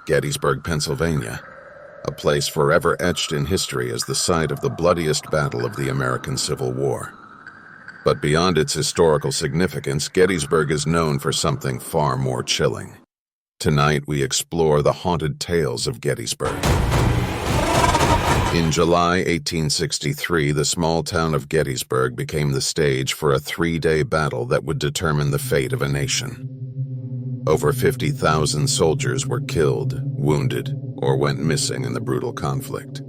Gettysburg, Pennsylvania, a place forever etched in history as the site of the bloodiest battle of the American Civil War. But beyond its historical significance, Gettysburg is known for something far more chilling. Tonight, we explore the haunted tales of Gettysburg. In July 1863, the small town of Gettysburg became the stage for a three-day battle that would determine the fate of a nation. Over 50,000 soldiers were killed, wounded, or went missing in the brutal conflict.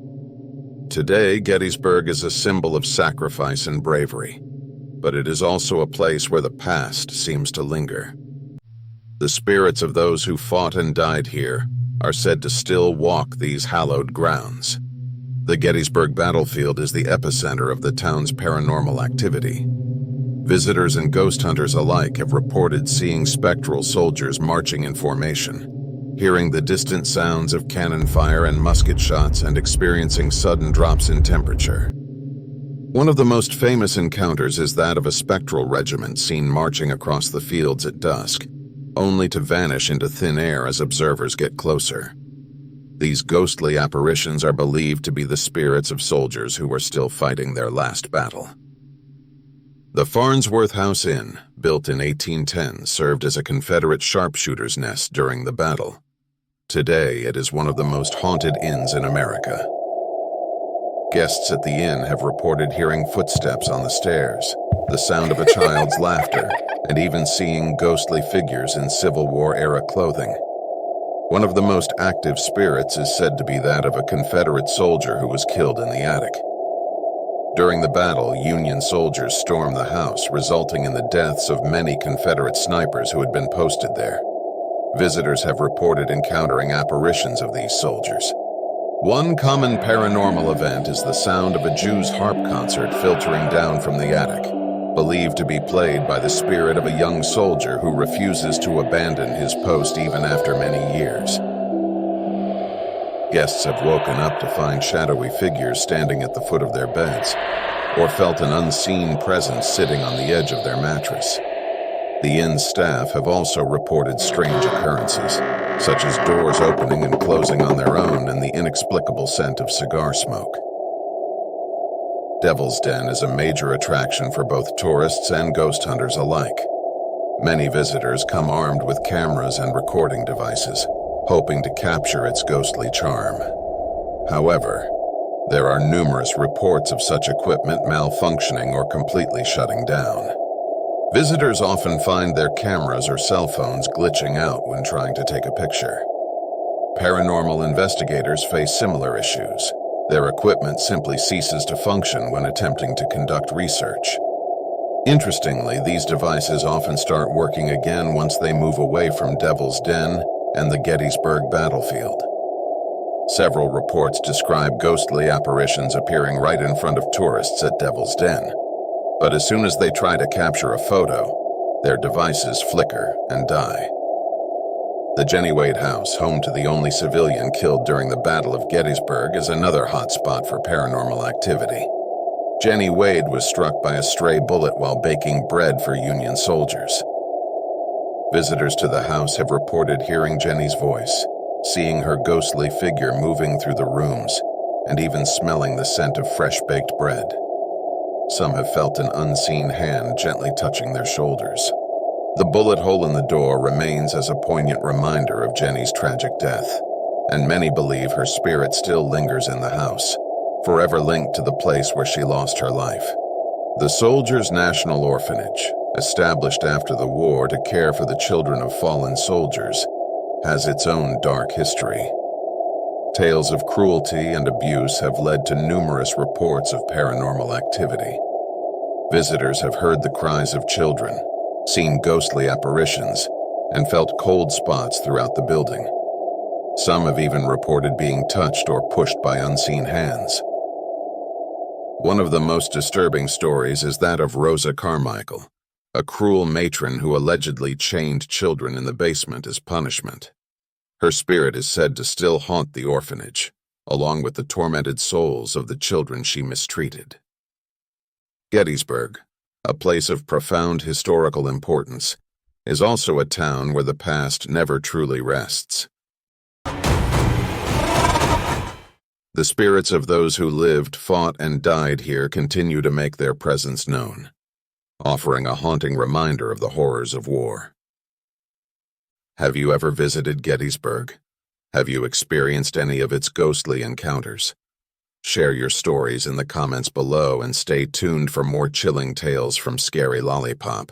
Today, Gettysburg is a symbol of sacrifice and bravery, but it is also a place where the past seems to linger. The spirits of those who fought and died here are said to still walk these hallowed grounds. The Gettysburg Battlefield is the epicenter of the town's paranormal activity. Visitors and ghost hunters alike have reported seeing spectral soldiers marching in formation, hearing the distant sounds of cannon fire and musket shots, and experiencing sudden drops in temperature. One of the most famous encounters is that of a spectral regiment seen marching across the fields at dusk, only to vanish into thin air as observers get closer. These ghostly apparitions are believed to be the spirits of soldiers who were still fighting their last battle. The Farnsworth House Inn, built in 1810, served as a Confederate sharpshooter's nest during the battle. Today, it is one of the most haunted inns in America. Guests at the inn have reported hearing footsteps on the stairs, the sound of a child's laughter, and even seeing ghostly figures in Civil War-era clothing. One of the most active spirits is said to be that of a Confederate soldier who was killed in the attic. During the battle, Union soldiers stormed the house, resulting in the deaths of many Confederate snipers who had been posted there. Visitors have reported encountering apparitions of these soldiers. One common paranormal event is the sound of a Jew's harp concert filtering down from the attic, believed to be played by the spirit of a young soldier who refuses to abandon his post even after many years. Guests have woken up to find shadowy figures standing at the foot of their beds, or felt an unseen presence sitting on the edge of their mattress. The inn's staff have also reported strange occurrences, such as doors opening and closing on their own and the inexplicable scent of cigar smoke. Devil's Den is a major attraction for both tourists and ghost hunters alike. Many visitors come armed with cameras and recording devices, hoping to capture its ghostly charm. However, there are numerous reports of such equipment malfunctioning or completely shutting down. Visitors often find their cameras or cell phones glitching out when trying to take a picture. Paranormal investigators face similar issues. Their equipment simply ceases to function when attempting to conduct research. Interestingly, these devices often start working again once they move away from Devil's Den and the Gettysburg Battlefield. Several reports describe ghostly apparitions appearing right in front of tourists at Devil's Den, but as soon as they try to capture a photo, their devices flicker and die. The Jennie house, home to the only civilian killed during the Battle of Gettysburg, is another hotspot for paranormal activity. Jennie was struck by a stray bullet while baking bread for Union soldiers. Visitors to the house have reported hearing Jennie's voice, seeing her ghostly figure moving through the rooms, and even smelling the scent of fresh-baked bread. Some have felt an unseen hand gently touching their shoulders. The bullet hole in the door remains as a poignant reminder of Jennie's tragic death, and many believe her spirit still lingers in the house, forever linked to the place where she lost her life. The Soldiers' National Orphanage, established after the war to care for the children of fallen soldiers, has its own dark history. Tales of cruelty and abuse have led to numerous reports of paranormal activity. Visitors have heard the cries of children, seen ghostly apparitions, and felt cold spots throughout the building. Some have even reported being touched or pushed by unseen hands. One of the most disturbing stories is that of Rosa Carmichael, a cruel matron who allegedly chained children in the basement as punishment. Her spirit is said to still haunt the orphanage, along with the tormented souls of the children she mistreated. Gettysburg, a place of profound historical importance, is also a town where the past never truly rests. The spirits of those who lived, fought, and died here continue to make their presence known, offering a haunting reminder of the horrors of war. Have you ever visited Gettysburg? Have you experienced any of its ghostly encounters? Share your stories in the comments below and stay tuned for more chilling tales from Scary Lollipop.